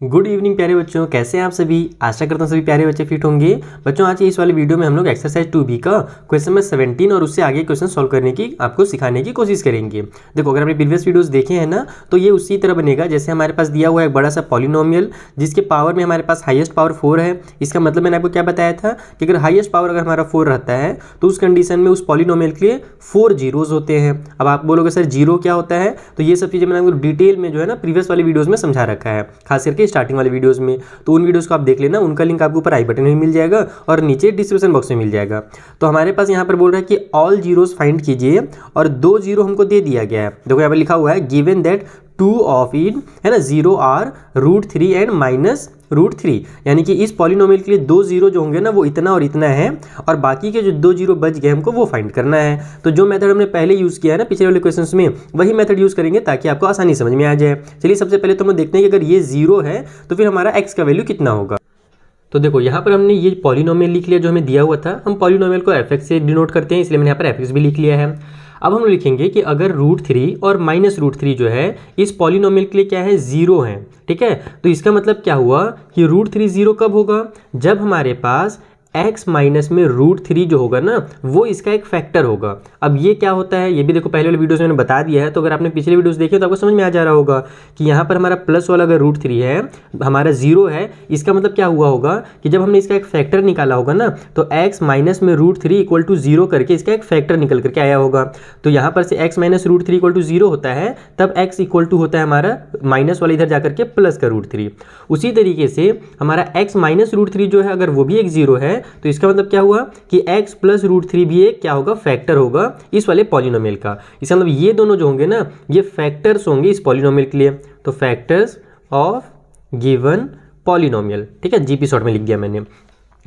Good evening प्यारे बच्चों, कैसे हैं आप सभी। आशा करता हूँ सभी प्यारे बच्चे फिट होंगे। बच्चों आज इस वाले वीडियो में हम लोग एक्सरसाइज 2B का क्वेश्चन नंबर 17 और उससे आगे क्वेश्चन सॉल्व करने की आपको सिखाने की कोशिश करेंगे। देखो, अगर आपने प्रीवियस वीडियोस देखे हैं ना, तो ये उसी तरह बनेगा जैसे हमारे पास दिया हुआ है एक बड़ा सा पॉलिनोमियल जिसके पावर में हमारे पास हाईएस्ट पावर 4 है। इसका मतलब मैंने आपको क्या बताया था कि अगर हाईएस्ट पावर अगर हमारा 4 रहता है तो उस कंडीशन में उस पॉलिनोमियल के लिए 4 जीरोज होते हैं। अब आप बोलोगे सर जीरो क्या होता है, तो ये सब चीज़ें मैंने आपको डिटेल में जो है ना प्रीवियस वाले वीडियोज़ में समझा रखा है, खास करके स्टार्टिंग वाले वीडियोज़ में। तो उन वीडियोस को आप देख लेना, उनका लिंक आपको ऊपर आई बटन में मिल जाएगा और नीचे डिस्क्रिप्शन बॉक्स में मिल जाएगा। तो हमारे पास यहाँ पर बोल रहा है कि ऑल जीरोस फाइंड कीजिए और 2 जीरो हमको दे दिया गया है। देखो यहाँ पर लिखा हुआ है गिवन दैट 2 ऑफ इन है ना 0 आर √3 एंड -√3, यानी कि इस पॉलिनोमियल के लिए 2 जीरो जो होंगे ना वो इतना और इतना है और बाकी के जो 2 जीरो बच गए हमको वो फाइंड करना है। तो जो मेथड हमने पहले यूज़ किया है ना पिछले वाले क्वेश्चंस में, वही मेथड यूज़ करेंगे ताकि आपको आसानी समझ में आ जाए। चलिए सबसे पहले तो हम देखते हैं कि अगर ये 0 है तो फिर हमारा x का वैल्यू कितना होगा। तो देखो यहाँ पर हमने ये पॉलिनोमियल लिख लिया जो हमें दिया हुआ था। हम पॉलिनोमियल को f(x) से डिनोट करते हैं, इसलिए मैंने यहाँ पर f(x) भी लिख लिया है। अब हम लिखेंगे कि अगर √3 और -√3 जो है इस पॉलिनोमियल के लिए क्या है, 0 है। ठीक है, तो इसका मतलब क्या हुआ कि √3 0 कब होगा, जब हमारे पास x माइनस में √3 जो होगा ना वो इसका एक फैक्टर होगा। अब ये क्या होता है ये भी देखो पहले वाले वीडियोस में मैंने बता दिया है, तो अगर आपने पिछले वीडियोस देखे तो आपको समझ में आ जा रहा होगा कि यहाँ पर हमारा प्लस वाला अगर √3 है, हमारा 0 है, इसका मतलब क्या हुआ होगा कि जब हमने इसका एक फैक्टर निकाला होगा ना तो x माइनस में √3 = 0 करके इसका एक फैक्टर निकल करके आया होगा। तो यहाँ पर से x माइनस √3 = 0 होता है, तब x इक्वल टू होता है हमारा माइनस वाला इधर जाकर के प्लस का √3। उसी तरीके से हमारा x माइनस √3 जो है अगर वो भी एक 0 है तो इसका मतलब क्या हुआ कि x प्लस √3 भी एक क्या होगा, फैक्टर होगा इस वाले पॉलिनोमियल का। इसका मतलब ये दोनों जो होंगे ना ये फैक्टर्स होंगे इस पॉलिनोमियल के लिए। तो फैक्टर्स ऑफ गिवन पॉलिनोमियल, ठीक है, जीपी शॉर्ट में लिख दिया मैंने।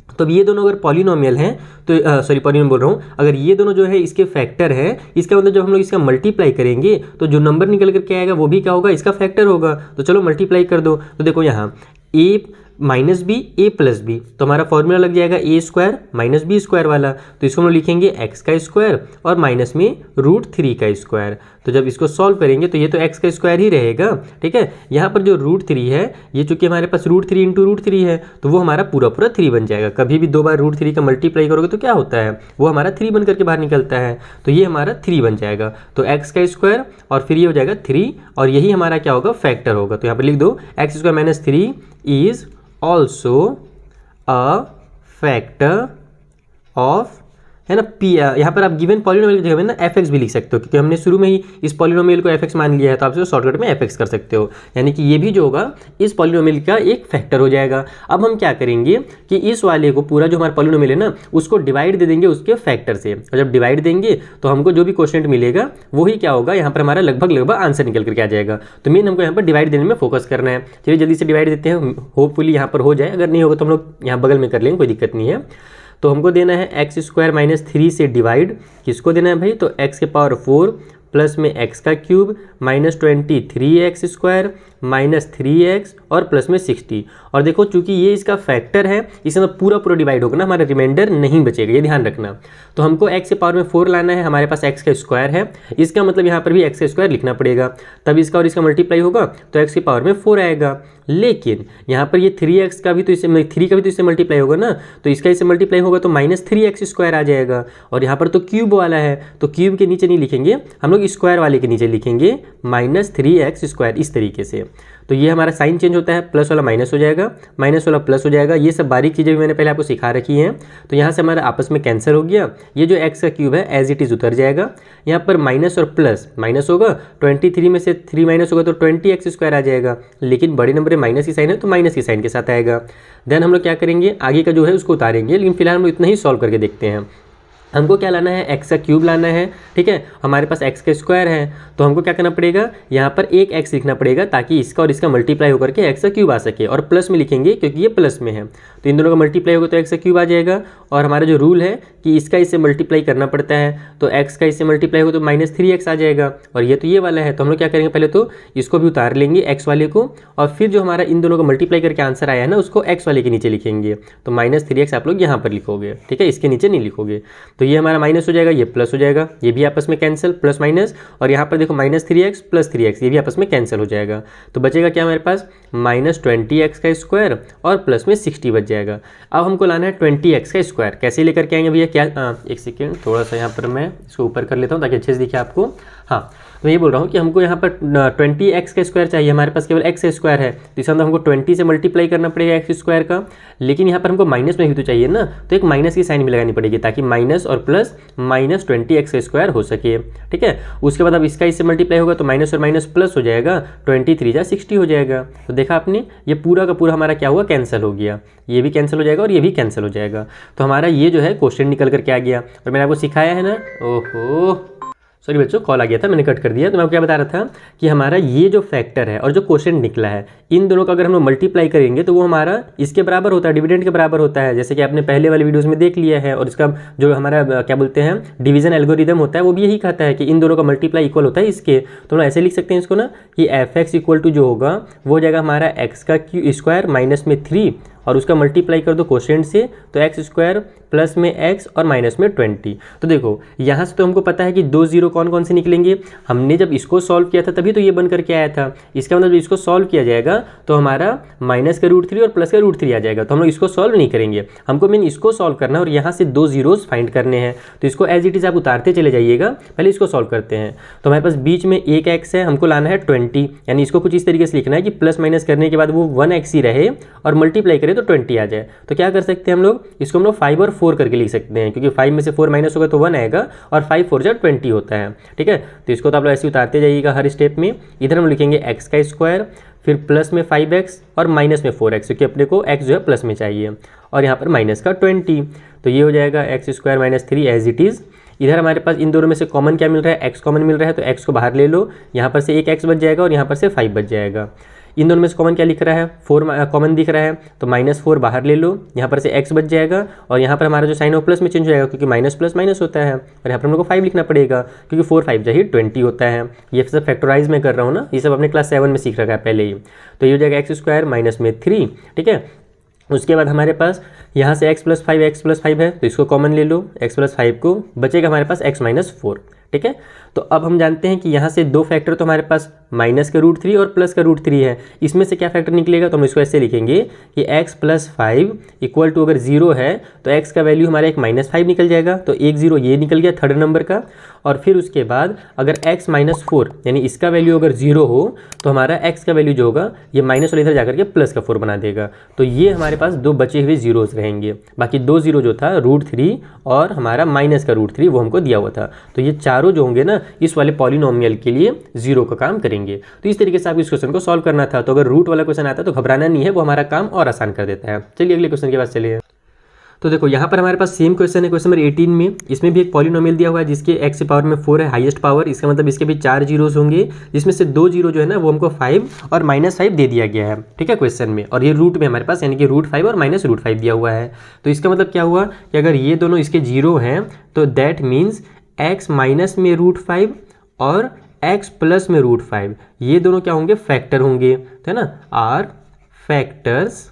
तो अब ये दोनों अगर पॉलिनोमियल हैं तो पॉलिनोमियल बोल रहा हूँ, अगर ये दोनों जो है इसके फैक्टर है, इसका मतलब जब हम लोग इसका मल्टीप्लाई करेंगे तो जो नंबर निकल करके आएगा वो भी क्या होगा, इसका फैक्टर होगा। तो चलो मल्टीप्लाई कर दो। तो देखो यहाँ a minus B A plus B, तो हमारा फॉर्मूला लग जाएगा a² माइनस b² वाला। तो इसको हम लोग लिखेंगे x का स्क्वायर और माइनस में √3 का स्क्वायर। तो जब इसको सॉल्व करेंगे तो ये तो x का स्क्वायर ही रहेगा। ठीक है, यहाँ पर जो √3 है ये चूंकि हमारे पास √3 × √3 है तो वो हमारा पूरा 3 बन जाएगा। कभी भी 2 बार √3 का मल्टीप्लाई करोगे तो क्या होता है, वो हमारा 3 बन करके बाहर निकलता है। तो ये हमारा 3 बन जाएगा। तो x का स्क्वायर और फिर ये हो जाएगा 3 और यही हमारा क्या होगा, फैक्टर होगा। तो यहाँ पर लिख दो x² - 3 is also a factor of, है ना, p। यहाँ पर आप गिवन पॉलिनोमियल की जगह में ना f(x) भी लिख सकते हो, क्योंकि हमने शुरू में ही इस पॉलिनोमियल को f(x) मान लिया है, तो आप इसको शॉर्टकट में f(x) कर सकते हो। यानी कि ये भी जो होगा इस पॉलिनोमियल का एक फैक्टर हो जाएगा। अब हम क्या करेंगे कि इस वाले को पूरा जो हमारा पॉलिनोमियल है ना उसको डिवाइड दे देंगे उसके फैक्टर से, और जब डिवाइड देंगे तो हमको जो भी क्वोशिएंट मिलेगा वही क्या होगा, यहाँ पर हमारा लगभग आंसर निकल करके आ जाएगा। तो मेन हमको यहाँ पर डिवाइड देने में फोकस करना है। चलिए जल्दी से डिवाइड देते हैं, होपफुली यहाँ पर हो जाए, अगर नहीं होगा तो हम लोग यहाँ बगल में कर लेंगे, कोई दिक्कत नहीं है। तो हमको देना है x² - 3 से डिवाइड, किसको देना है भाई, तो x के पावर 4 प्लस में x का क्यूब -23x² -3x और प्लस में 60। और देखो चूंकि ये इसका फैक्टर है इसमें पूरा डिवाइड होगा ना, हमारा रिमाइंडर नहीं बचेगा, ये ध्यान रखना। तो हमको x के पावर में 4 लाना है, हमारे पास x का स्क्वायर है, इसका मतलब यहाँ पर भी x का स्क्वायर लिखना पड़ेगा, तब इसका और इसका मल्टीप्लाई होगा तो x के पावर में 4 आएगा। लेकिन यहाँ पर ये 3x का भी तो इससे 3 का भी तो इससे मल्टीप्लाई होगा ना, तो इसका इससे मल्टीप्लाई होगा तो -3x² आ जाएगा। और यहाँ पर तो क्यूब वाला है तो क्यूब के नीचे नहीं लिखेंगे हम लोग, स्क्वायर वाले के नीचे लिखेंगे -3x², इस तरीके से। तो ये हमारा साइन चेंज होता है, प्लस वाला माइनस हो जाएगा, माइनस वाला प्लस हो जाएगा। ये सब बारीक चीज़ें भी मैंने पहले आपको सिखा रखी हैं। तो यहाँ से हमारा आपस में कैंसिल हो गया, ये जो x का क्यूब है एज इट इज़ उतर जाएगा। यहाँ पर माइनस और प्लस माइनस होगा, 23 में से 3 माइनस होगा तो 20x² आ जाएगा। लेकिन बड़े नंबर में माइनस की साइन है तो माइनस की साइन के साथ आएगा। देन हम लोग क्या करेंगे, आगे का जो है उसको उतारेंगे, लेकिन फिलहाल हम लोग इतना ही सॉल्व करके देखते हैं। हमको क्या लाना है, x का क्यूब लाना है। ठीक है, हमारे पास x का स्क्वायर है तो हमको क्या करना पड़ेगा, यहाँ पर एक x लिखना पड़ेगा ताकि इसका और इसका मल्टीप्लाई होकर के x का क्यूब आ सके, और प्लस में लिखेंगे क्योंकि ये प्लस में है। तो इन दोनों का मल्टीप्लाई होगा तो एक्स का क्यूब आ जाएगा। और हमारा जो रूल है कि इसका इससे मल्टीप्लाई करना पड़ता है, तो एक्स का इससे मल्टीप्लाई हो तो -3x आ जाएगा। और ये तो ये वाला है, तो हम लोग क्या करेंगे, पहले तो इसको भी उतार लेंगे एक्स वाले को, और फिर जो हमारा इन दोनों का मल्टीप्लाई करके आंसर आया है ना, उसको एक्स वाले के नीचे लिखेंगे। तो -3x आप लोग यहाँ पर लिखोगे, ठीक है, इसके नीचे नहीं लिखोगे। तो ये हमारा माइनस हो जाएगा, ये प्लस हो जाएगा, ये भी आपस में कैंसिल, प्लस माइनस। और यहाँ पर देखो -3x + 3x, ये भी आपस में कैंसिल हो जाएगा। तो बचेगा क्या हमारे पास, -20x का स्क्वायर और प्लस में 60 बच जाएगा। अब हमको लाना है 20x का स्क्वायर। कैसे लेकर के आएंगे भैया, क्या एक सेकेंड, थोड़ा सा यहाँ पर मैं इसको ऊपर कर लेता हूँ ताकि अच्छे से दिखे आपको। हाँ, तो ये बोल रहा हूँ कि हमको यहाँ पर 20x का स्क्वायर चाहिए, हमारे पास केवल x स्क्वायर है, तो इसका मतलब हमको 20 से मल्टीप्लाई करना पड़ेगा x स्क्वायर का। लेकिन यहाँ पर हमको माइनस में भी तो चाहिए ना, तो एक माइनस की साइन भी लगानी पड़ेगी ताकि माइनस और प्लस -20x का स्क्वायर हो सके, ठीक है। उसके बाद अब इसका इससे मल्टीप्लाई होगा तो माइनस और माइनस प्लस हो जाएगा, 23 × 60 हो जाएगा। तो देखा आपने, ये पूरा का पूरा हमारा क्या हुआ, कैंसिल हो गया, ये भी कैंसिल हो जाएगा और ये भी कैंसिल हो जाएगा। तो हमारा ये जो है क्वेश्चन निकल करके आ गया। और मैंने आपको सिखाया है ना, ओहो सॉरी बच्चों, कॉल आ गया था, मैंने कट कर दिया। तो मैं क्या बता रहा था कि हमारा ये जो फैक्टर है और जो क्वेश्चन निकला है, इन दोनों का अगर हम लोग मल्टीप्लाई करेंगे तो वो हमारा इसके बराबर होता है, डिविडेंड के बराबर होता है, जैसे कि आपने पहले वाले वीडियोस में देख लिया है। और इसका जो हमारा क्या बोलते हैं डिवीजन एल्गोरिदम होता है, वो भी यही कहता है कि इन दोनों का मल्टीप्लाई इक्वल होता है इसके। तो हम ऐसे लिख सकते हैं इसको ना कि fx = जो होगा वो हो जाएगा हमारा x का स्क्वायर माइनस में 3 और उसका मल्टीप्लाई कर दो कोशेंट से, तो x स्क्वायर प्लस में x और माइनस में 20। तो देखो यहाँ से तो हमको पता है कि 2 0 कौन कौन से निकलेंगे। हमने जब इसको सॉल्व किया था तभी तो ये बन करके आया था। इसका मतलब इसको सॉल्व किया जाएगा तो हमारा -√3 और प्लस का √3 आ जाएगा। तो हम लोग इसको सॉल्व नहीं करेंगे, हमको मेन इसको सॉल्व करना है और यहाँ से 2 ज़ीरोज़ फाइंड करने हैं। तो इसको एज इट इज़ आप उतारते चले जाइएगा, पहले इसको सॉल्व करते हैं। तो हमारे पास बीच में एक x है, हमको लाना है 20, यानी इसको कुछ इस तरीके से लिखना है कि प्लस माइनस करने के बाद वो 1x ही रहे और मल्टीप्लाई करें तो 20 आ जाए। तो क्या कर सकते हैं हम लोग, इसको हम लोग 5 और 4 करके लिख सकते हैं, क्योंकि 5 में से 4 माइनस होगा तो 1 आएगा और 5 4 जा 20 होता है, ठीक है। तो इसको तो आप लोग ऐसे उतारते जाइएगा हर स्टेप में। इधर हम लिखेंगे x का स्क्वायर, फिर प्लस में 5x और माइनस में 4x, क्योंकि अपने को x जो है प्लस में चाहिए, और यहाँ पर माइनस का 20। तो ये हो जाएगा x square minus 3 as it is. इधर हमारे पास इन दोनों में से कॉमन क्या मिल रहा है, x कॉमन मिल रहा है, तो x को बाहर ले लो, यहाँ पर से एक x बच जाएगा और यहाँ पर से 5 बच जाएगा। इन दोनों में से कॉमन क्या लिख रहा है, 4 कॉमन दिख रहा है, तो -4 बाहर ले लो, यहाँ पर से x बच जाएगा और यहाँ पर हमारा जो साइन है वो प्लस में चेंज हो जाएगा, क्योंकि माइनस प्लस माइनस होता है। और यहाँ पर हम लोग को 5 लिखना पड़ेगा, क्योंकि 4 5 जा ही 20 होता है। ये सब फैक्टराइज में कर रहा हूँ ना, ये सब अपने क्लास 7 में सीख रखा है पहले ही। तो ये हो जाएगा x स्क्वायर माइनस में 3, ठीक है। उसके बाद हमारे पास यहाँ से x + 5 है, तो इसको कॉमन ले लो, x + 5 को, बचेगा हमारे पास x - 4, ठीक है। तो अब हम जानते हैं कि यहाँ से दो फैक्टर तो हमारे पास माइनस का √3 और प्लस का √3 है। इसमें से क्या फैक्टर निकलेगा, तो हम इसको ऐसे लिखेंगे कि x + 5 = अगर 0 है तो x का वैल्यू हमारा एक -5 निकल जाएगा, तो 1 0 ये निकल गया थर्ड नंबर का। और फिर उसके बाद अगर x - 4 यानी इसका वैल्यू अगर 0 हो तो हमारा x का वैल्यू जो होगा ये माइनस और इधर जाकर के प्लस का 4 बना देगा। तो ये हमारे पास दो बचे हुए जीरोज़ रहेंगे। बाकी 2 0 जो था √3 और हमारा माइनस का √3 वो हमको दिया हुआ था। तो ये चारों जो होंगे ना इस वाले पॉलिनोमियल के लिए 0 का काम करेंगे। तो इस तरीके से आपको इस क्वेश्चन को सॉल्व करना था। तो अगर रूट वाला क्वेश्चन आता है तो घबराना नहीं है, वो हमारा काम और आसान कर देता है। चलिए अगले क्वेश्चन के पास चलिए। तो देखो यहाँ पर हमारे पास सेम क्वेश्चन है, क्वेश्चन नंबर 18 में। इसमें भी एक पॉलिनोमियल दिया हुआ है जिसके x पावर में 4 है, हाईएस्ट पावर। इसका मतलब इसके भी 4 जीरोस होंगे, जिसमें से 2 जीरो जो है ना वो हमको 5 और -5 दे दिया गया है, ठीक है, क्वेश्चन में। और ये रूट में हमारे पास यानी कि √5 और -√5 दिया हुआ है। तो इसका मतलब क्या हुआ कि अगर ये दोनों इसके जीरो हैं तो दैट मीन्स x माइनस में √5 और x प्लस में √5 ये दोनों क्या होंगे, फैक्टर होंगे, तो है ना, आर फैक्टर्स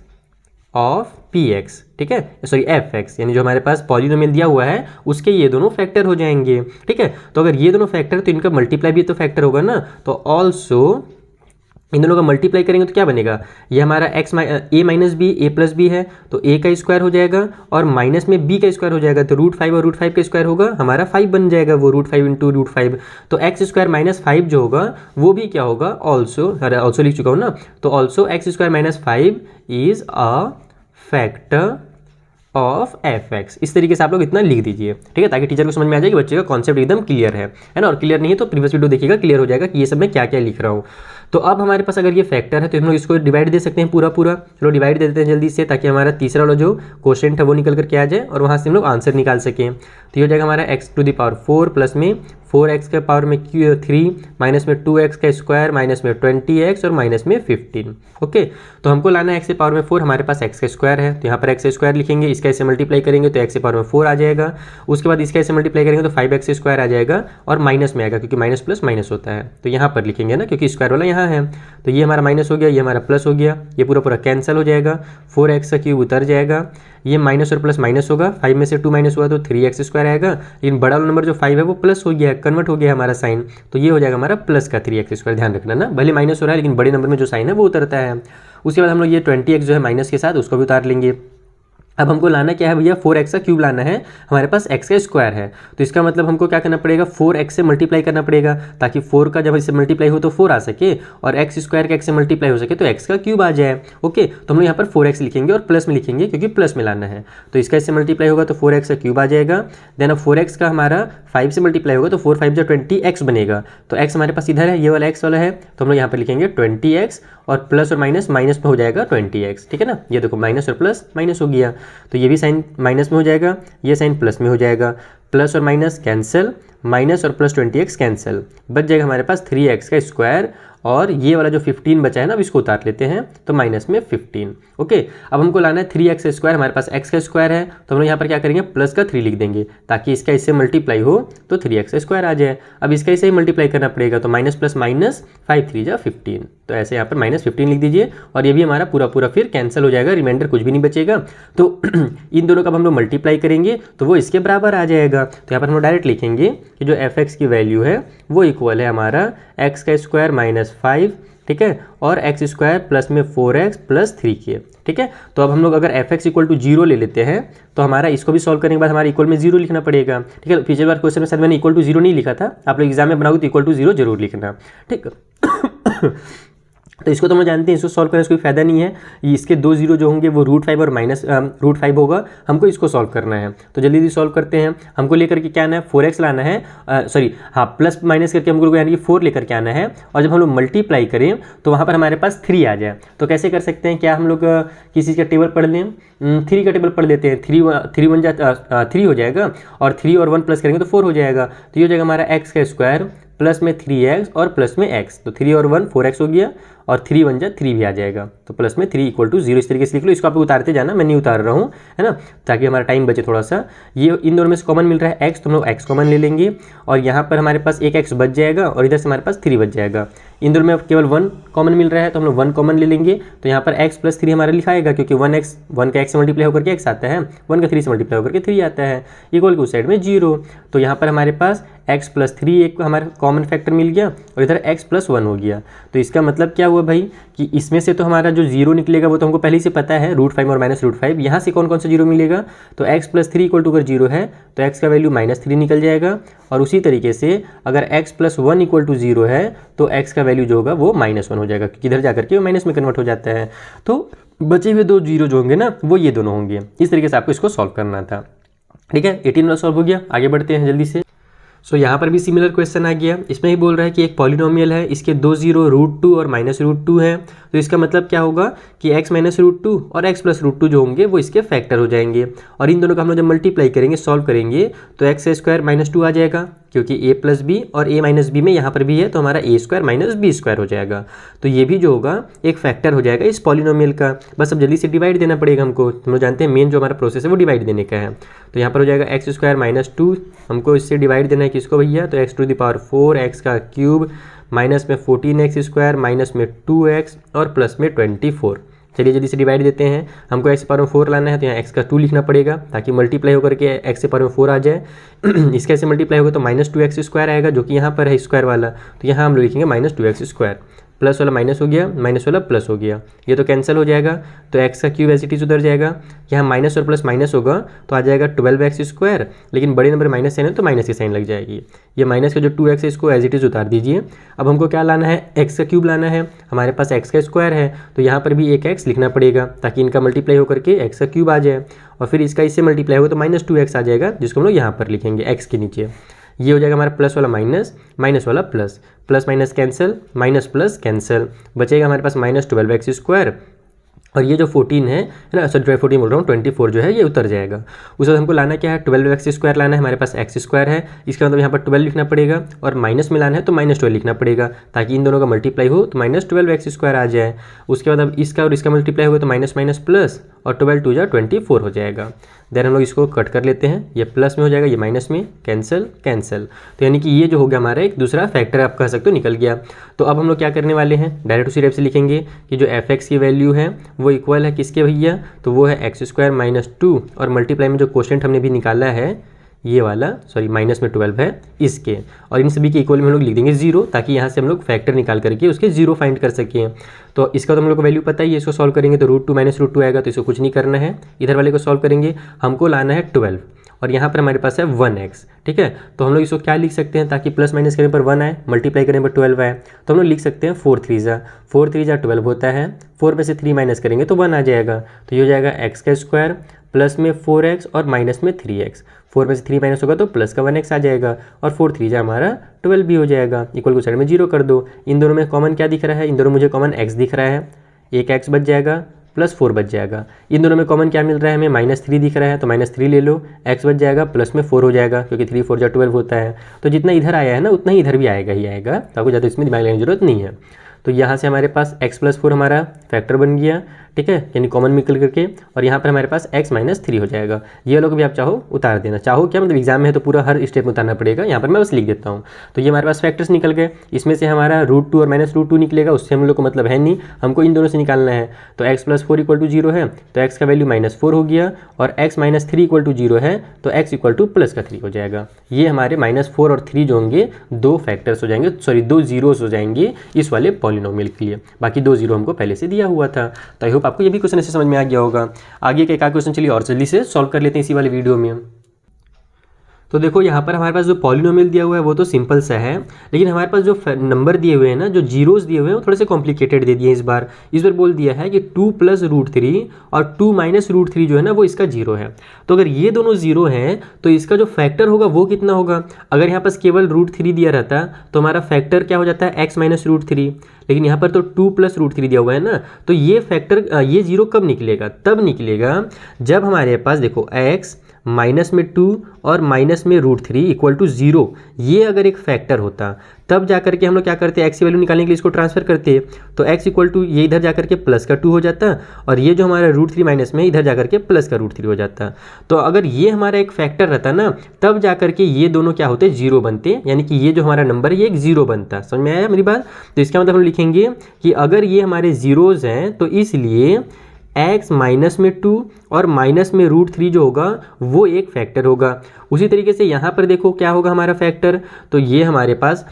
ऑफ px, ठीक है, सॉरी fx, यानी जो हमारे पास पॉलिनोमियल दिया हुआ है उसके ये दोनों फैक्टर हो जाएंगे, ठीक है। तो अगर ये दोनों फैक्टर तो इनका मल्टीप्लाई भी तो फैक्टर होगा ना, तो ऑल्सो इन दोनों का मल्टीप्लाई करेंगे तो क्या बनेगा, ये हमारा a - b a + b है तो a का स्क्वायर हो जाएगा और माइनस में b का स्क्वायर हो जाएगा, तो √5 और √5 का स्क्वायर होगा, हमारा 5 बन जाएगा वो √5 × √5। तो x स्क्वायर माइनस 5 जो होगा वो भी क्या होगा, ऑल्सो लिख चुका हूँ ना, तो also x square - 5 is a factor of fx। इस तरीके से आप लोग इतना लिख दीजिए, ठीक है, ताकि टीचर को समझ में आ जाए कि बच्चे का कॉन्सेप्ट एकदम क्लियर है ना। और क्लियर नहीं है तो प्रीवियस वीडियो देखिएगा, क्लियर हो जाएगा कि ये सब मैं क्या क्या लिख रहा हूँ। तो अब हमारे पास अगर ये फैक्टर है तो हम लोग इसको डिवाइड दे सकते हैं पूरा। चलो डिवाइड दे देते हैं जल्दी से, ताकि हमारा तीसरा वाला जो क्वेश्चन है वो निकल करके आ जाए और वहाँ से हम लोग आंसर निकाल सकें। तो ये हो जाएगा हमारा x⁴ प्लस में 4x के पावर में 3 माइनस में 2x का स्क्वायर माइनस में 20x और माइनस में 15। ओके, तो हमको लाना है x के पावर में 4, हमारे पास x का स्क्वायर है तो यहाँ पर x का स्क्वायर लिखेंगे, इसका ऐसे मल्टीप्लाई करेंगे तो x के पावर में 4 आ जाएगा। उसके बाद इसका ऐसे मल्टीप्लाई करेंगे तो 5x स्क्वायर आ जाएगा और माइनस में आएगा क्योंकि माइनस प्लस माइनस होता है, तो यहाँ पर लिखेंगे ना क्योंकि स्क्वायर वाला यहाँ है। तो ये हमारा माइनस हो गया, ये हमारा प्लस हो गया, ये पूरा पूरा कैंसिल हो जाएगा, 4x का क्यूब उतर जाएगा, ये माइनस और प्लस माइनस होगा, 5 में से 2 माइनस हुआ तो 3x स्क्वायर आएगा। लेकिन बड़ा वाला नंबर जो 5 है वो प्लस हो गया है, कन्वर्ट हो गया हमारा साइन, तो ये हो जाएगा हमारा प्लस का 3x स्क्वायर। ध्यान रखना ना, भले माइनस हो रहा है लेकिन बड़े नंबर में जो साइन है वो उतरता है। उसके बाद हम लोग ये 20x जो है माइनस के साथ उसको भी उतार लेंगे। अब हमको लाना क्या है भैया, 4x का क्यूब लाना है, हमारे पास x का स्क्वायर है तो इसका मतलब हमको क्या करना पड़ेगा, 4x से मल्टीप्लाई करना पड़ेगा ताकि 4 का जब इससे मल्टीप्लाई हो तो 4 आ सके और x स्क्वायर का x से मल्टीप्लाई हो सके तो x का क्यूब आ जाए। ओके, तो हम लोग यहाँ पर 4x लिखेंगे और प्लस में लिखेंगे क्योंकि प्लस में लाना है, तो इसका इससे मल्टीप्लाई होगा तो 4x का क्यूब आ जाएगा। देन अब 4x का हमारा 5 से मल्टीप्लाई होगा तो 4 5 जो 20x बनेगा, तो x हमारे पास इधर है, ये वाला x वाला है तो हम लोग यहाँ पर लिखेंगे 20x और प्लस और माइनस माइनस में हो जाएगा 20x। ठीक है ना, ये देखो माइनस और प्लस माइनस हो गया तो ये भी साइन माइनस में हो जाएगा, ये साइन प्लस में हो जाएगा, प्लस और माइनस कैंसिल, माइनस और प्लस 20x कैंसिल, बच जाएगा हमारे पास 3x का स्क्वायर और ये वाला जो 15 बचा है ना अब इसको उतार लेते हैं तो माइनस में 15। ओके, अब हमको लाना है 3x स्क्वायर, हमारे पास x का स्क्वायर है तो हम लोग यहाँ पर क्या करेंगे प्लस का 3 लिख देंगे ताकि इसका इससे मल्टीप्लाई हो तो 3x स्क्वायर आ जाए। अब इसका इसे ही मल्टीप्लाई करना पड़ेगा तो माइनस प्लस माइनस 5 3 जा 15, तो ऐसे यहाँ पर माइनस 15 लिख दीजिए और ये भी हमारा पूरा पूरा फिर कैंसिल हो जाएगा, रिमाइंडर कुछ भी नहीं बचेगा। तो इन दोनों का हम लोग मल्टीप्लाई करेंगे तो वो इसके बराबर आ जाएगा, तो यहाँ पर हम लोग डायरेक्ट लिखेंगे कि जो fx की वैल्यू है वो इक्वल है हमारा x का स्क्वायर माइनस 5, ठीक है, और x स्क्वायर प्लस में 4x प्लस 3 के। ठीक है, तो अब हम लोग अगर fx इक्वल टू 0 ले लेते हैं तो हमारा इसको भी सॉल्व करने के बाद हमारा इक्वल में 0 लिखना पड़ेगा। ठीक है, पिछले बार क्वेश्चन में शायद मैंने इक्वल टू 0 नहीं लिखा था, आप लोग एग्जाम में बनाओगे तो इक्वल टू 0 जरूर लिखना। ठीक तो इसको तो हम जानते हैं, इसको सॉल्व करने से कोई फायदा नहीं है, इसके 2 जीरो जो होंगे वो √5 और माइनस √5 होगा, हमको इसको सॉल्व करना है तो जल्दी जल्दी सॉल्व करते हैं। हमको लेकर के क्या आना है 4x लाना है, सॉरी हाँ प्लस माइनस करके हमको यानी कि 4 लेकर के आना है और जब हम लोग मल्टीप्लाई करें तो वहाँ पर हमारे पास 3 आ जाए। तो कैसे कर सकते हैं, क्या हम लोग किसी का टेबल पढ़ लें, 3 का टेबल पढ़ लेते हैं, 3 1 जा 3 हो जाएगा और 3 और 1 प्लस करेंगे तो 4 हो जाएगा, तो ये हो जाएगा हमारा x का स्क्वायर प्लस में 3x और प्लस में x, तो 3 और 1 4x हो गया और 3 1 जा 3 भी आ जाएगा, तो प्लस में 3 इक्वल टू 0 इस तरीके से लिख लो। इसको आप उतारते जाना, मैं नहीं उतार रहा हूँ है ना, ताकि हमारा टाइम बचे थोड़ा सा। ये इन दोनों में से कॉमन मिल रहा है x, तो हम लोग x कॉमन ले लेंगे और यहाँ पर हमारे पास एक x बच जाएगा और इधर से हमारे पास 3 बच जाएगा। इन दोनों में केवल 1 कॉमन मिल रहा है तो हम लोग 1 कॉमन ले लेंगे, तो यहाँ पर x प्लस 3 हमारा लिखाएगा क्योंकि 1 का x से मल्टीप्लाई होकर के x आता है, 1 का 3 से मल्टीप्लाई होकर के 3 आता है, इक्वल के उस साइड में 0, तो यहाँ पर हमारे पास x प्लस 3 एक हमारा कॉमन फैक्टर मिल गया और इधर x प्लस 1 हो गया। तो इसका मतलब क्या हुआ भाई कि इसमें से तो हमारा जो 0 निकलेगा वो तो हमको पहले से पता है √5 और माइनस √5, यहाँ से कौन कौन सा 0 मिलेगा, तो x प्लस 3 इक्वल टू अगर 0 है तो x का वैल्यू -3 निकल जाएगा और उसी तरीके से अगर x प्लस 1 इक्वल टू 0 है तो x का वैल्यू जो होगा वो -1 हो जाएगा क्योंकि इधर जाकर के वो माइनस में कन्वर्ट हो जाता है। तो बचे हुए 2 जीरो जो होंगे ना वो ये दोनों होंगे, इस तरीके से आपको इसको सॉल्व करना था। ठीक है, 18 वाला सॉल्व हो गया, आगे बढ़ते हैं जल्दी से। सो यहाँ पर भी सिमिलर क्वेश्चन आ गया, इसमें ही बोल रहा है कि एक पॉलिनोमियल है, इसके 2 जीरो √2 और -√2 है, तो इसका मतलब क्या होगा कि x -√2 और x प्लस √2 जो होंगे वो इसके फैक्टर हो जाएंगे और इन दोनों का हम लोग जब मल्टीप्लाई करेंगे सॉल्व करेंगे तो x स्क्वायर -2 आ जाएगा क्योंकि a प्लस बी और a माइनस बी में यहाँ पर भी है तो हमारा a square minus B square हो जाएगा, तो ये भी जो होगा एक फैक्टर हो जाएगा इस पॉलिनोमियल का। बस अब जल्दी से डिवाइड देना पड़ेगा हमको, हम लोग जानते हैं मेन जो हमारा प्रोसेस है वो डिवाइड देने का है, तो यहाँ पर हो जाएगा x स्क्वायर -2, हमको इससे डिवाइड देना है किसको भैया, तो x to the power 4 x का क्यूब माइनस में 14x स्क्वायर माइनस में 2x और प्लस में 24। चलिए जल्दी से डिवाइड देते हैं, हमको x पावर में 4 लाना है तो यहाँ x का 2 लिखना पड़ेगा ताकि मल्टीप्लाई होकर के x से पावर में 4 आ जाए। इसका ऐसे मल्टीप्लाई होगा तो -2x स्क्वायर आएगा जो कि यहाँ पर है स्क्वायर वाला, तो यहाँ हम लोग लिखेंगे -2x स्क्वायर, प्लस वाला माइनस हो गया, माइनस वाला प्लस हो गया, ये तो कैंसिल हो जाएगा, तो x का क्यूब एज इट इज उधर जाएगा, यहाँ माइनस और प्लस माइनस होगा तो आ जाएगा 12x स्क्वायर, लेकिन बड़े नंबर माइनस साइन है तो माइनस की साइन लग जाएगी, ये माइनस का जो 2x है इसको एज इट इज उतार दीजिए। अब हमको क्या लाना है, x का क्यूब लाना है, हमारे पास x का स्क्वायर है तो यहाँ पर भी एक x लिखना पड़ेगा ताकि इनका मल्टीप्लाई होकर के x का क्यूब आ जाए और फिर इसका इससे मल्टीप्लाई होगा तो -2x आ जाएगा जिसको हम लोग यहाँ पर लिखेंगे x के नीचे। ये हो जाएगा हमारा प्लस वाला माइनस, माइनस वाला plus, plus minus cancel, minus plus cancel, बचेगा हमारे पास -12x स्क्वायर और ये जो 14 है ना, सॉरी 14 बोल रहा हूँ, 24 जो है ये उतर जाएगा। उसके बाद हमको लाना क्या है, 12x² लाना है, हमारे पास x² है, इसका मतलब यहाँ पर 12 लिखना पड़ेगा, और माइनस में लाना है तो -12 लिखना पड़ेगा, ताकि इन दोनों का मल्टीप्लाई हो तो -12x² आ जाए। उसके बाद अब इसका और इसका मल्टीप्लाई होगा तो माइनस माइनस प्लस, और 12 2 24 हो जाएगा। देन हम लोग इसको कट कर लेते हैं, ये प्लस में हो जाएगा, ये माइनस में, कैंसिल कैंसिल। तो यानी कि ये जो हो गया हमारा एक दूसरा फैक्टर आप कह सकते हो निकल गया। तो अब हम लोग क्या करने वाले हैं, डायरेक्ट उसी टाइप से लिखेंगे कि जो f(x) की वैल्यू है वो इक्वल है किसके भैया, तो वो है x² - 2, और मल्टीप्लाई में जो क्वोशेंट हमने भी निकाला है ये वाला, सॉरी माइनस में 12 है इसके, और इन सभी के इक्वल में हम लोग लिख देंगे 0, ताकि यहाँ से हम लोग फैक्टर निकाल करके उसके 0 फाइंड कर सकें। तो इसका तो हम लोग को वैल्यू पता ही है, इसको सॉल्व करेंगे तो √2 - √2 आएगा, तो इसको कुछ नहीं करना है, इधर वाले को सॉल्व करेंगे, हमको लाना है 12, और यहाँ पर हमारे पास है 1x, ठीक है। तो हम लोग इसको क्या लिख सकते हैं, ताकि प्लस माइनस करने पर 1 आए, मल्टीप्लाई करने पर 12 आए, तो हम लोग लिख सकते हैं 4 3 जा 12 होता है, 4 में से 3 माइनस करेंगे तो 1 आ जाएगा, तो ये हो जाएगा x² प्लस में 4x और माइनस में 3x, 4 में से 3 माइनस होगा तो प्लस का 1x आ जाएगा, और 4 3 जा हमारा 12 भी हो जाएगा। इक्वल को साइड में 0 कर दो, इन दोनों में कॉमन क्या दिख रहा है, इन दोनों मुझे कॉमन x दिख रहा है, एक x बच जाएगा प्लस 4 बच जाएगा। इन दोनों में कॉमन क्या मिल रहा है हमें, -3 दिख रहा है, तो -3 ले लो, x बच जाएगा प्लस में 4 हो जाएगा, क्योंकि 3 4 जा 12 होता है। तो जितना इधर आया है ना उतना ही इधर भी आएगा ही आएगा, तो आपको ज़्यादा इसमें दिमाग लगाने की जरूरत नहीं है। तो यहाँ से हमारे पास x + 4 हमारा फैक्टर बन गया, ठीक है, यानी कॉमन निकल करके, और यहाँ पर हमारे पास x - 3 हो जाएगा। ये लोग भी आप चाहो उतार देना, चाहो क्या मतलब एग्जाम में है तो पूरा हर स्टेप में उतारना पड़ेगा, यहाँ पर मैं बस लिख देता हूँ। तो ये हमारे पास फैक्टर्स निकल गए, इसमें से हमारा √2 और -√2 निकलेगा, उससे हम लोग को मतलब है नहीं, हमको इन दोनों से निकालना है। तो x + 4 = 0 है, तो x का वैल्यू -4 हो गया, और x - 3 = 0 है, तो x = +3 हो जाएगा। ये हमारे -4 और 3 जो होंगे 2 फैक्टर्स हो जाएंगे, सॉरी 2 जीरोस हो जाएंगे इस वाले पॉलिनोमियल के लिए, बाकी 2 0 हमको पहले से दिया हुआ था। तो आई होप आपको ये भी क्वेश्चन ऐसे समझ में आ गया होगा। आगे का एक क्वेश्चन चलिए और जल्दी से सॉल्व कर लेते हैं इसी वाले वीडियो में। तो देखो यहाँ पर हमारे पास जो पॉलिनोमियल दिया हुआ है वो तो सिंपल सा है, लेकिन हमारे पास जो नंबर दिए हुए हैं ना, जो जीरोस दिए हुए हैं वो थोड़े से कॉम्प्लिकेटेड दे दिए हैं। इस बार बोल दिया है कि 2 + √3 और 2 - √3 जो है ना वो इसका 0 है। तो अगर ये दोनों 0 हैं तो इसका जो फैक्टर होगा वो कितना होगा। अगर यहाँ पास केवल √3 दिया रहता तो हमारा फैक्टर क्या हो जाता है, x - √3, लेकिन यहाँ पर तो 2 + √3 दिया हुआ है ना, तो ये फैक्टर ये 0 कब निकलेगा, तब निकलेगा जब हमारे पास देखो x -2 और -√3 = 0, ये अगर एक फैक्टर होता तब जाकर के हम लोग क्या करते हैं, x की वैल्यू निकालने के लिए इसको ट्रांसफर करते हैं, तो x = ये इधर जाकर के प्लस का 2 हो जाता, और ये जो हमारा √3 माइनस में इधर जाकर के प्लस का √3 हो जाता। तो अगर ये हमारा एक फैक्टर रहता ना, तब जाकर के ये दोनों क्या होते, 0 बनते, यानी कि ये जो हमारा नंबर है ये एक 0 बनता। समझ में आया मेरी बात। तो इसका मतलब हम लिखेंगे कि अगर ये हमारे जीरोज हैं तो इसलिए x -2 और -√3 जो होगा वो एक फैक्टर होगा। उसी तरीके से यहाँ पर देखो क्या होगा हमारा फैक्टर, तो ये हमारे पास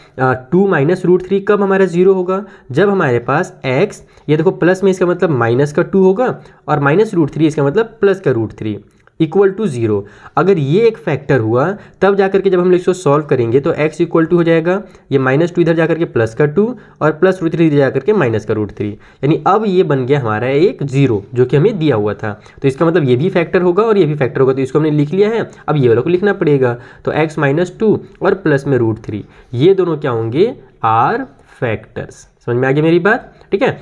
2 - √3 कब हमारा 0 होगा, जब हमारे पास x, ये देखो प्लस में इसका मतलब -2 होगा, और -√3 इसका मतलब प्लस का √3 = 0। अगर ये एक फैक्टर हुआ तब जाकर के जब हम इसको सॉल्व करेंगे तो x = हो जाएगा ये -2 इधर जाकर के प्लस का 2 और प्लस √3 इधर जाकर के माइनस का √3, यानी अब ये बन गया हमारा एक 0 जो कि हमें दिया हुआ था। तो इसका मतलब ये भी फैक्टर होगा और ये भी फैक्टर होगा, तो इसको हमने लिख लिया है, अब ये वाला को लिखना पड़ेगा। तो x - 2 और प्लस में √3 ये दोनों क्या होंगे, आर फैक्टर्स। समझ में आ गया मेरी बात, ठीक है।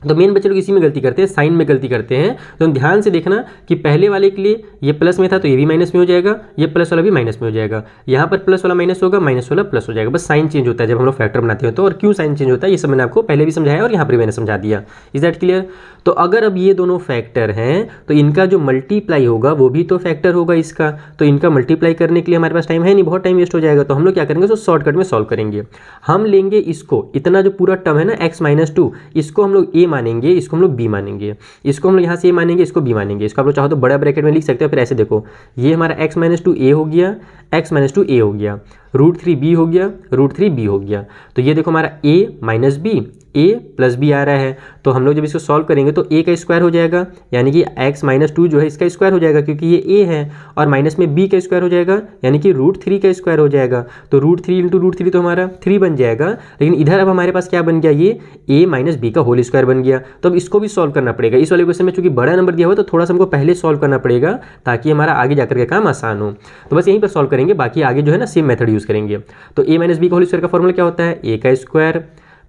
तो मेन बच्चे लोग इसी में गलती करते हैं, साइन में गलती करते हैं। तो ध्यान से देखना कि पहले वाले के लिए ये प्लस में था तो ये भी माइनस में हो जाएगा, ये प्लस वाला भी माइनस में हो जाएगा, यहाँ पर प्लस वाला माइनस होगा, माइनस वाला प्लस हो जाएगा, बस साइन चेंज होता है जब हम लोग फैक्टर बनाते हैं। तो और क्यों साइन चेंज होता है ये सब मैंने आपको पहले भी समझाया और यहाँ पर मैंने समझा दिया। Is that clear. तो अगर अब ये दोनों फैक्टर हैं तो इनका जो मल्टीप्लाई होगा वो भी तो फैक्टर होगा इसका, तो इनका मल्टीप्लाई करने के लिए हमारे पास टाइम है नहीं, बहुत टाइम वेस्ट हो जाएगा। तो हम लोग क्या करेंगे, तो शॉर्टकट में सॉल्व करेंगे। हम लेंगे इसको, इतना जो पूरा टर्म है ना x - 2, इसको हम लोग a मानेंगे, इसको हम लोग b मानेंगे, इसको हम लोग यहाँ से a मानेंगे, इसको b मानेंगे। इसको आप लोग चाहो तो बड़ा ब्रैकेट में लिख सकते हो। फिर ऐसे देखो, ये हमारा x - 2 a हो गया, x - 2 a हो गया, √3 b हो गया, √3 b हो गया। तो ये देखो हमारा a - b, a + b आ रहा है। तो हम लोग जब इसको सॉल्व करेंगे तो a का स्क्वायर हो जाएगा, यानी कि x - 2 जो है इसका स्क्वायर हो जाएगा क्योंकि ये a है, और माइनस में b का स्क्वायर हो जाएगा, यानी कि √3 का स्क्वायर हो जाएगा। तो √3 × √3 तो हमारा 3 बन जाएगा, लेकिन इधर अब हमारे पास क्या बन गया, ये a - b का होल स्क्वायर बन गया। तो अब इसको भी सॉल्व करना पड़ेगा। इस वाले क्वेश्चन में चूंकि बड़ा नंबर दिया हुआ तो थोड़ा सा हमको पहले सॉल्व करना पड़ेगा ताकि हमारा आगे जाकर के काम आसान हो। तो बस यहीं पर सॉल्व करेंगे, बाकी आगे जो है ना सेम मेथड यूज़ करेंगे। तो a - b का होल स्क्वायर का फॉर्मूला क्या होता है, a का स्क्वायर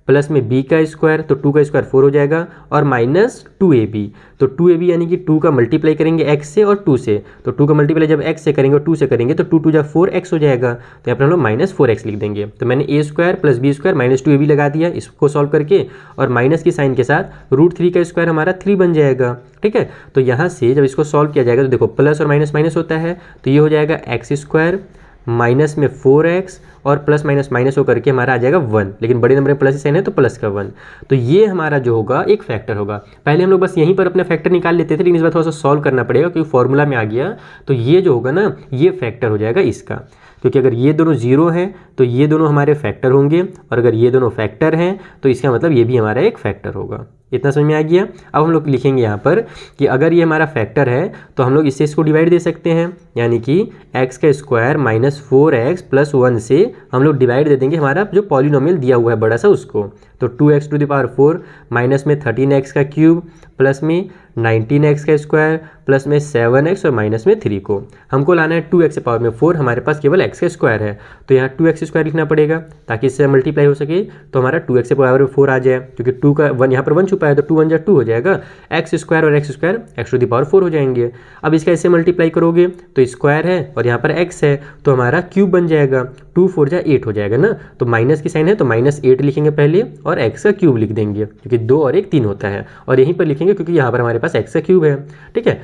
प्लस में b का स्क्वायर, तो 2 का स्क्वायर 4 हो जाएगा, और माइनस 2ab, तो 2ab यानी कि 2 का मल्टीप्लाई करेंगे x से और 2 से, तो 2 का मल्टीप्लाई जब x से करेंगे और 2 से करेंगे तो 2 2 जा 4x हो जाएगा, तो यहाँ पर हम लोग माइनस 4x लिख देंगे। तो मैंने a square plus b square minus 2ab लगा दिया इसको सॉल्व करके, और माइनस की साइन के साथ √3 का स्क्वायर हमारा 3 बन जाएगा। ठीक है, तो यहाँ से जब इसको सॉल्व किया जाएगा तो देखो प्लस और माइनस माइनस होता है, तो ये हो जाएगा एक्स स्क्वायर माइनस में 4x और प्लस माइनस माइनस होकर के हमारा आ जाएगा 1, लेकिन बड़े नंबर में प्लस ही साइन है तो प्लस का 1, तो ये हमारा जो होगा एक फैक्टर होगा। पहले हम लोग बस यहीं पर अपने फैक्टर निकाल लेते थे, लेकिन इस बार थोड़ा सा सॉल्व करना पड़ेगा क्योंकि फॉर्मूला में आ गया, तो ये जो होगा ना ये फैक्टर हो जाएगा इसका, क्योंकि अगर ये दोनों जीरो हैं तो ये दोनों हमारे फैक्टर होंगे, और अगर ये दोनों फैक्टर हैं तो इसका मतलब ये भी हमारा एक फैक्टर होगा। इतना समझ में आ गया। अब हम लोग लिखेंगे यहाँ पर कि अगर ये हमारा फैक्टर है तो हम लोग इससे इसको डिवाइड दे सकते हैं, यानी कि एक्स का स्क्वायर माइनस 4x प्लस 1 से हम लोग डिवाइड दे देंगे हमारा जो पॉलिनोमियल दिया हुआ है बड़ा सा उसको, तो 2x to the power 4 minus में 13x का क्यूब प्लस में 19x का स्क्वायर प्लस में 7x और माइनस में 3 को हमको लाना है 2x के पावर में 4, हमारे पास केवल x का स्क्वायर है तो यहाँ 2x स्क्वायर लिखना पड़ेगा ताकि इससे मल्टीप्लाई हो सके, तो हमारा 2x के पावर में 4 आ जाए, क्योंकि 2 का 1 यहाँ पर 1 छुपा है तो 2 1 जा 2 हो जाएगा, एक्स स्क्वायर और x square x to the power 4 हो जाएंगे। अब इसका ऐसे मल्टीप्लाई करोगे तो स्क्वायर है और यहाँ पर x है तो हमारा क्यूब बन जाएगा, 2 4 जा 8 हो जाएगा ना, तो माइनस की साइन है तो माइनस 8 लिखेंगे पहले और x का क्यूब लिख देंगे, क्योंकि 2 और 1 3 होता है, और यहीं पर लिखेंगे क्योंकि यहाँ पर हमारे पास x का क्यूब है। ठीक है,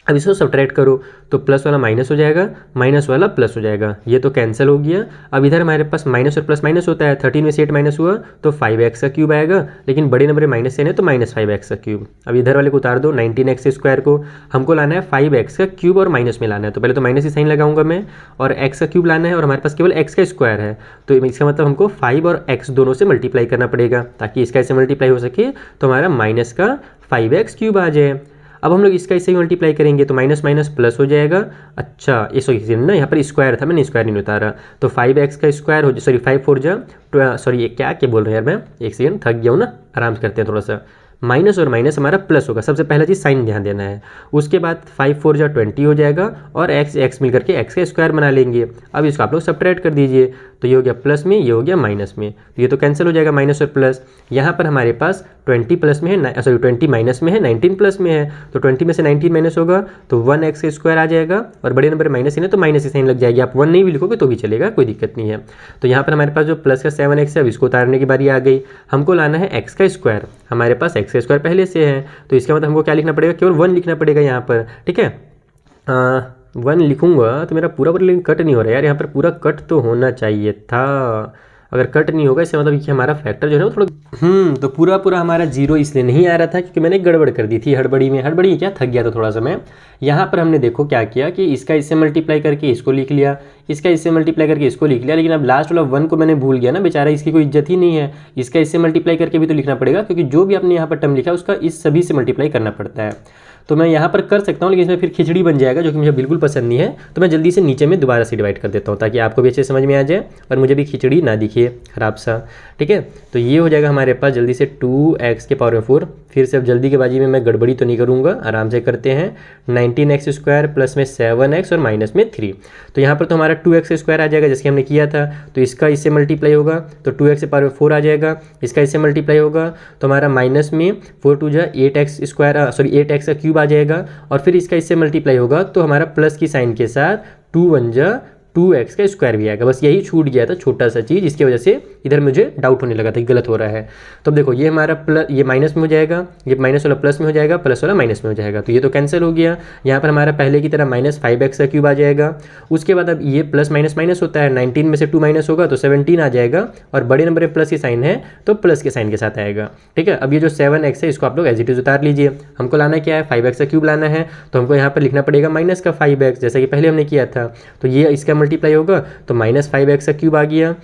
अब इसको सब्ट्रैक्ट करो तो प्लस वाला माइनस हो जाएगा, माइनस वाला प्लस हो जाएगा, ये तो कैंसिल हो गया। अब इधर हमारे पास माइनस और प्लस माइनस होता है, 13 में से 8 माइनस हुआ तो 5x का क्यूब आएगा, लेकिन बड़े नंबर में माइनस है तो माइनस 5x का क्यूब। अब इधर वाले को उतार दो, 19x स्क्वायर को हमको लाना है 5x का क्यूब और माइनस में लाना है, तो पहले तो माइनस की साइन लगाऊंगा मैं, और x का क्यूब लाना है और हमारे पास केवल x का स्क्वायर है, तो इसका मतलब हमको 5 और x दोनों से मल्टीप्लाई करना पड़ेगा ताकि इसका ऐसे मल्टीप्लाई हो सके तो हमारा माइनस का 5x क्यूब आ जाए। अब हम लोग इसका इससे ही मल्टीप्लाई करेंगे तो माइनस माइनस प्लस हो जाएगा। अच्छा ये सॉरी ना यहाँ पर स्क्वायर था, मैंने स्क्वायर नहीं उतारा, तो 5x का स्क्वायर हो सॉरी 5 4 जा सॉरी ये क्या बोल रहे हैं यार मैं, एक सेकेंड थक गया हूँ ना, आराम से करते हैं थोड़ा सा। माइनस और माइनस हमारा प्लस होगा, सबसे पहला चीज़ साइन ध्यान देना है, उसके बाद 5 4 जा 20 हो जाएगा और x मिल करके x का स्क्वायर बना लेंगे। अब इसको आप लोग सब्ट्रैक्ट कर दीजिए, तो ये हो गया प्लस में, ये हो गया माइनस में, तो ये तो कैंसिल हो जाएगा माइनस और प्लस। यहाँ पर हमारे पास 20 प्लस में है सॉरी 20 माइनस में है, 19 प्लस में है, तो 20 में से 19 माइनस होगा तो 1x का स्क्वायर आ जाएगा, और बड़े नंबर माइनस है तो माइनस की साइन लग जाएगी, आप 1 नहीं भी लिखोगे तो भी चलेगा, कोई दिक्कत नहीं है। तो यहाँ पर हमारे पास जो प्लस का 7x है अब इसको उतारने की बारी आ गई, हमको लाना है x का स्क्वायर, हमारे पास x का स्क्वायर पहले से है तो इसका मतलब हमको क्या लिखना पड़ेगा, केवल 1 लिखना पड़ेगा यहाँ पर। ठीक है, 1 लिखूंगा तो मेरा पूरा लेकिन कट नहीं हो रहा यार, यहाँ पर पूरा कट तो होना चाहिए था, अगर कट नहीं होगा इसका मतलब कि हमारा फैक्टर जो है वो थोड़ा तो पूरा हमारा जीरो इसलिए नहीं आ रहा था क्योंकि मैंने गड़बड़ कर दी थी, हड़बड़ी क्या थक गया था थोड़ा सा मैं। यहाँ पर हमने देखो क्या किया कि इसका इससे मल्टीप्लाई करके इसको लिख लिया, इसका इससे मल्टीप्लाई करके इसको लिख लिया, लेकिन अब लास्ट वाला 1 को मैंने भूल गया ना बेचारा, इसकी कोई इज्जत ही नहीं है, इसका इससे मल्टीप्लाई करके भी तो लिखना पड़ेगा, क्योंकि जो भी आपने यहाँ पर टर्म लिखा उसका इस सभी से मल्टीप्लाई करना पड़ता है। तो मैं यहाँ पर कर सकता हूँ लेकिन इसमें फिर खिचड़ी बन जाएगा जो कि मुझे बिल्कुल पसंद नहीं है, तो मैं जल्दी से नीचे में दोबारा से डिवाइड कर देता हूँ ताकि आपको भी अच्छे समझ में आ जाए और मुझे भी खिचड़ी ना दिखे खराब सा। ठीक है, तो ये हो जाएगा हमारे पास जल्दी से 2x के पावर में 4, फिर से अब जल्दी के बाजी में मैं गड़बड़ी तो नहीं करूँगा, आराम से करते हैं। 19x स्क्वायर प्लस में 7x और माइनस में 3, तो यहाँ पर तो हमारा 2x स्क्वायर आ जाएगा जैसे हमने किया था, तो इसका इससे मल्टीप्लाई होगा तो 2x के पावर में 4 आ जाएगा, इसका इससे मल्टीप्लाई होगा तो हमारा माइनस में 4 2 जा 8x स्क्वायर सॉरी 8x का क्यूब आ जाएगा, और फिर इसका इससे मल्टीप्लाई होगा तो हमारा प्लस की साइन के साथ 2 1 जा 2x का स्क्वायर भी आएगा। बस यही छूट गया था छोटा सा चीज़, इसकी वजह से इधर मुझे डाउट होने लगा था कि गलत हो रहा है। तो अब देखो ये हमारा प्लस ये माइनस में हो जाएगा, ये माइनस वाला प्लस में हो जाएगा, प्लस वाला माइनस में हो जाएगा, तो ये तो कैंसिल हो गया। यहाँ पर हमारा पहले की तरह माइनस 5x का क्यूब आ जाएगा, उसके बाद अब ये प्लस माइनस माइनस होता है, 19 में से 2 माइनस होगा तो 17 आ जाएगा, और बड़े नंबर में प्लस की साइन है तो प्लस के साइन के साथ आएगा। ठीक है, अब ये जो 7x है इसको आप लोग एज इट इज उतार लीजिए, हमको लाना क्या है 5x का क्यूब लाना है, तो हमको यहाँ पर लिखना पड़ेगा माइनस का 5x जैसा कि पहले हमने किया था, तो ये इसका मल्टीप्लाई होगा तो माइनस 5x का क्यूब आ गया,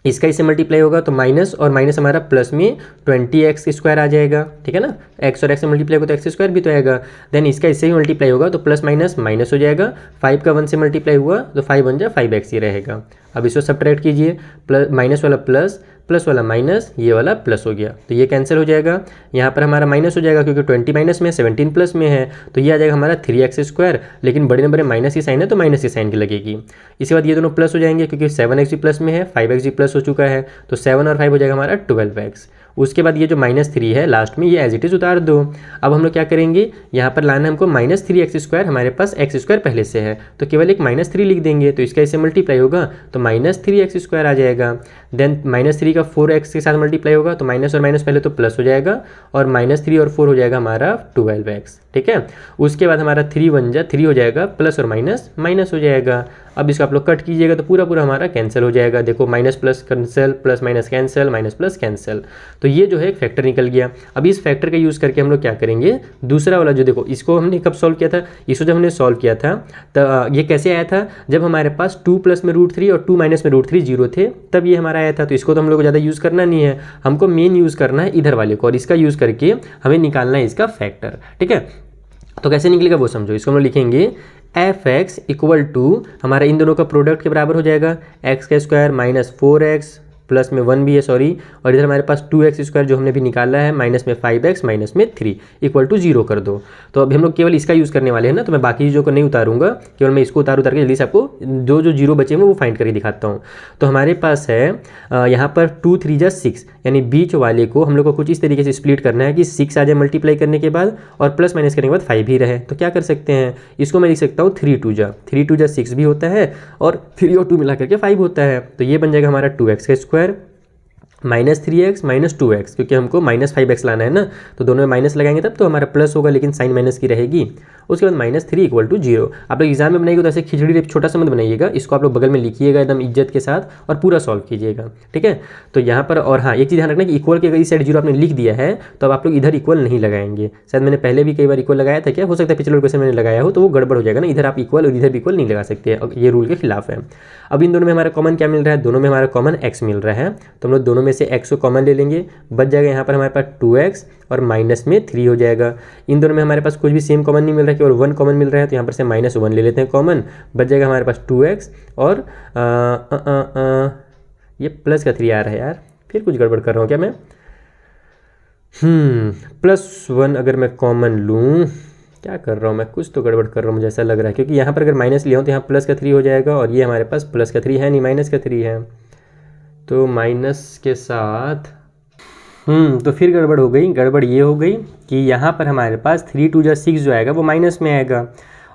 इसका इससे मल्टीप्लाई होगा तो माइनस और माइनस हमारा प्लस में 20x स्क्वायर आ जाएगा। ठीक है ना, x और x से मल्टीप्लाई होगा तो एक्स स्क्वायर भी तो आएगा, देन इसका इससे ही मल्टीप्लाई होगा तो प्लस माइनस माइनस हो जाएगा, 5 का 1 से मल्टीप्लाई हुआ तो 5 1 जा 5x ही रहेगा। अब इसको सब्ट्रैक्ट कीजिए, प्लस माइनस वाला प्लस प्लस वाला माइनस, ये वाला प्लस हो गया, तो ये कैंसिल हो जाएगा। यहाँ पर हमारा माइनस हो जाएगा क्योंकि 20 माइनस में 17 प्लस में है, तो ये आ जाएगा हमारा 3x², लेकिन बड़े नंबर में माइनस की साइन है तो माइनस की साइन की लगेगी। इसके बाद ये दोनों प्लस हो जाएंगे क्योंकि 7x भी प्लस में है, 5x भी प्लस हो चुका है, तो 7 और 5 हो जाएगा हमारा 12x। उसके बाद ये जो -3 है लास्ट में, ये एज इट इज़ उतार दो। अब हम लोग क्या करेंगे, यहाँ पर लाना हमको -3x², हमारे पास x² पहले से है तो केवल एक -3 लिख देंगे, तो इसका इससे मल्टीप्लाई होगा तो -3x² आ जाएगा। देन -3 का 4x के साथ मल्टीप्लाई होगा तो माइनस और माइनस पहले तो प्लस हो जाएगा, और -3 और 4 हो जाएगा हमारा 12x। ठीक है, उसके बाद हमारा 3 1 जा 3 हो जाएगा, प्लस और माइनस माइनस हो जाएगा। अब इसको आप लोग कट कीजिएगा तो पूरा पूरा हमारा कैंसिल हो जाएगा। देखो minus plus cancel, plus minus cancel, minus plus cancel, तो ये जो है एक फैक्टर निकल गया। अब इस फैक्टर का यूज़ करके हम लोग क्या करेंगे, दूसरा वाला जो देखो इसको हमने कब सॉल्व किया था, इसको जब हमने सॉल्व किया था तो ये कैसे आया था, जब हमारे पास 2 प्लस में √3 और 2 माइनस में √3 0 थे तब ये हमारा आया था। तो इसको तो हम लोग को ज़्यादा यूज़ करना नहीं है, हमको मेन यूज़ करना है इधर वाले को, और इसका यूज़ करके हमें निकालना है इसका फैक्टर। ठीक है, तो कैसे निकलेगा वो समझो। इसको हम लोग लिखेंगे f(x) इक्वल टू हमारा इन दोनों का प्रोडक्ट के बराबर हो जाएगा x² माइनस 4x, प्लस में 1 भी है सॉरी, और इधर हमारे पास 2x² जो हमने भी निकाला है, माइनस में 5x माइनस में 3 इक्वल टू 0 कर दो। तो अभी हम लोग केवल इसका यूज़ करने वाले हैं ना, तो मैं बाकी चीज़ों को नहीं उतारूंगा, केवल मैं इसको उतार के जल्दी से आपको जो जो 0 बचे हैं वो फाइंड करके दिखाता हूँ। तो हमारे पास है यहाँ पर 2 3 जा 6, यानी बीच वाले को हम लोग को कुछ इस तरीके से स्प्लिट करना है कि 6 आ जाए मल्टीप्लाई करने के बाद, और प्लस माइनस करने के बाद 5 ही रहे। तो क्या कर सकते हैं, इसको मैं लिख सकता हूँ 3 2 जा 6 भी होता है, और 3 और 2 मिला करके 5 होता है। तो ये बन जाएगा हमारा 2x² minus 3x minus 2x, क्योंकि हमको -5x लाना है ना, तो दोनों में माइनस लगाएंगे तब तो हमारा प्लस होगा, लेकिन साइन माइनस की रहेगी। उसके बाद -3 इक्वल टू 0। आप लोग एग्जाम में बनाइएगा तो ऐसे खिचड़ी टाइप छोटा सा मत बनाइएगा, इसको आप लोग बगल में लिखिएगा एकदम इज्जत के साथ और पूरा सॉल्व कीजिएगा। ठीक है, तो यहाँ पर और हाँ एक चीज़ ध्यान रखना कि इक्वल के अगर इस साइड 0 आपने लिख दिया है तो अब आप लोग इधर इक्वल नहीं लगाएंगे। शायद मैंने पहले भी कई बार इक्वल लगाया था, क्या हो सकता है पिछले क्वेश्चन मैंने लगाया हो तो वो गड़बड़ हो जाएगा ना, इधर आप इक्वल और इधर भी इक्वल नहीं लगा सकते, ये रूल के खिलाफ है। अब इन दोनों में हमारा कॉमन क्या मिल रहा है, दोनों में हमारा कॉमन x मिल रहा है, तो हम लोग दोनों में से x को कॉमन ले लेंगे, बच जाएगा यहाँ पर हमारे पास 2x और माइनस में 3 हो जाएगा। इन दोनों में हमारे पास कुछ भी सेम कॉमन नहीं मिल रहा है, केवल 1 कॉमन मिल रहा है, तो यहाँ पर से -1 ले लेते हैं कॉमन, बच जाएगा हमारे पास 2x और ये प्लस का 3 आ रहा है यार, फिर कुछ गड़बड़ कर रहा हूँ क्या मैं, +1 अगर मैं कॉमन लूँ, क्या कर रहा हूँ मैं, कुछ तो गड़बड़ कर रहा हूँ मुझे ऐसा लग रहा है, क्योंकि यहाँ पर अगर माइनस लिया हूँ तो यहाँ प्लस का 3 हो जाएगा, और ये हमारे पास प्लस का 3 है नहीं माइनस का 3 है, तो माइनस के साथ तो फिर गड़बड़ हो गई। गड़बड़ ये हो गई कि यहाँ पर हमारे पास 3 2 जा 6 जो आएगा वो माइनस में आएगा,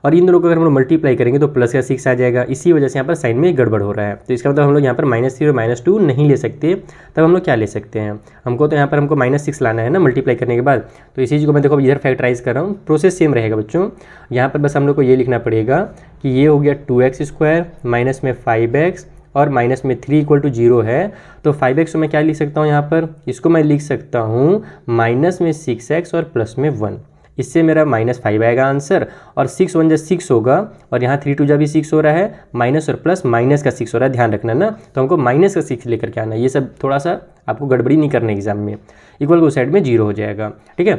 और इन दोनों को अगर हम लोग मल्टीप्लाई करेंगे तो प्लस का 6 आ जाएगा। इसी वजह से यहाँ पर साइन में गड़बड़ हो रहा है। तो इसका मतलब हम लोग यहाँ पर -3 और -2 नहीं ले सकते, तब हम लोग क्या ले सकते हैं, हमको तो यहाँ पर हमको -6 लाना है ना मल्टीप्लाई करने के बाद। तो इसी चीज़ को मैं देखो इधर फैक्टराइज कर रहा हूँ, प्रोसेस सेम रहेगा बच्चों। यहाँ पर बस हम लोग को ये लिखना पड़ेगा कि ये हो गया 2x² माइनस में 5x और माइनस में 3 इक्वल टू 0 है, तो 5x को मैं क्या लिख सकता हूँ यहाँ पर, इसको मैं लिख सकता हूँ माइनस में 6x और प्लस में 1, इससे मेरा -5 आएगा आंसर, और 6 1 जा 6 होगा, और यहाँ 3 2 जा भी 6 हो रहा है, माइनस और प्लस माइनस का 6 हो रहा है, ध्यान रखना ना, तो हमको माइनस का 6 लेकर के आना, ये सब थोड़ा सा आपको गड़बड़ी नहीं करना एग्जाम में, इक्वल को साइड में 0 हो जाएगा। ठीक है,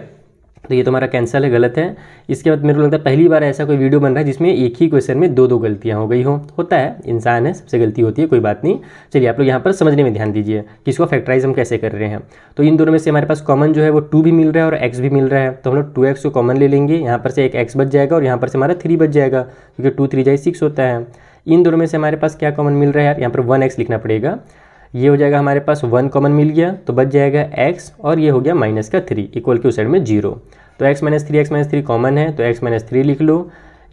तो ये तो हमारा कैंसल है, गलत है। इसके बाद मेरे को लगता है पहली बार ऐसा कोई वीडियो बन रहा है जिसमें एक ही क्वेश्चन में दो गलतियां हो गई हो, होता है, इंसान है, सबसे गलती होती है, कोई बात नहीं। चलिए आप लोग यहाँ पर समझने में ध्यान दीजिए कि इसको फैक्टराइज हम कैसे कर रहे हैं। तो इन दोनों में से हमारे पास कॉमन जो है वो 2 भी मिल रहा है और x भी मिल रहा है, तो हम लोग 2x को कॉमन ले लेंगे, यहाँ पर से एक x बच जाएगा और यहाँ पर से हमारा 3 बच जाएगा, क्योंकि 2 3 जा 6 होता है। इन दोनों में से हमारे पास क्या कॉमन मिल रहा है यार, यहाँ पर 1x लिखना पड़ेगा, ये हो जाएगा हमारे पास 1 कॉमन मिल गया, तो बच जाएगा x, और ये हो गया माइनस का 3 इक्वल के उस साइड में 0। तो x - 3 कॉमन है, तो x - 3 लिख लो।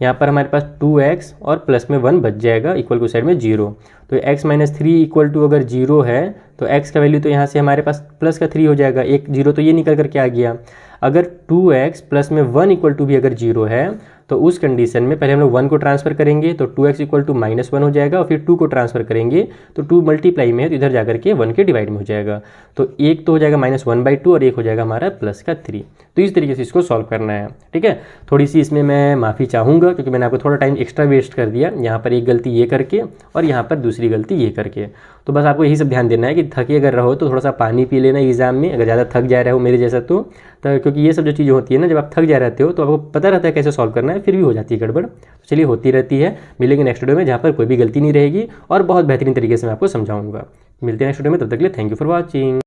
यहाँ पर हमारे पास 2x और प्लस में 1 बच जाएगा इक्वल के उस साइड में 0। तो x - 3 इक्वल टू अगर 0 है तो x का वैल्यू तो यहाँ से हमारे पास प्लस का 3 हो जाएगा, एक 0 तो ये निकल करके आ गया। अगर 2x प्लस में 1 इक्वल टू भी अगर 0 है तो उस कंडीशन में पहले हम लोग 1 को ट्रांसफर करेंगे, तो 2x इक्वल टू -1 हो जाएगा, और फिर 2 को ट्रांसफर करेंगे तो 2 मल्टीप्लाई में है तो इधर जाकर के 1 के डिवाइड में हो जाएगा, तो एक तो हो जाएगा -1/2 और एक हो जाएगा हमारा प्लस का 3। तो इस तरीके से इसको सॉल्व करना है। ठीक है, थोड़ी सी इसमें मैं माफ़ी चाहूँगा क्योंकि मैंने आपको थोड़ा टाइम एक्स्ट्रा वेस्ट कर दिया, यहाँ पर एक गलती ये करके और यहाँ पर दूसरी गलती ये करके। तो बस आपको यही सब ध्यान देना है कि थके अगर रहो तो थोड़ा सा पानी पी लेना एग्जाम में, अगर ज़्यादा थक जा रहे हो मेरे जैसा तो क्योंकि ये सब जो चीज़ें होती है ना, जब आप थक जा रहते हो तो आपको पता रहता है कैसे सॉल्व करना है, फिर भी हो जाती है गड़बड़। तो चलिए होती रहती है, मिलेंगे नेक्स्ट वीडियो में जहाँ पर कोई भी गलती नहीं रहेगी और बहुत बेहतरीन तरीके से मैं आपको समझाऊंगा। मिलते हैं नेक्स्ट वीडियो में, तब तक के लिए थैंक यू फॉर वॉचिंग।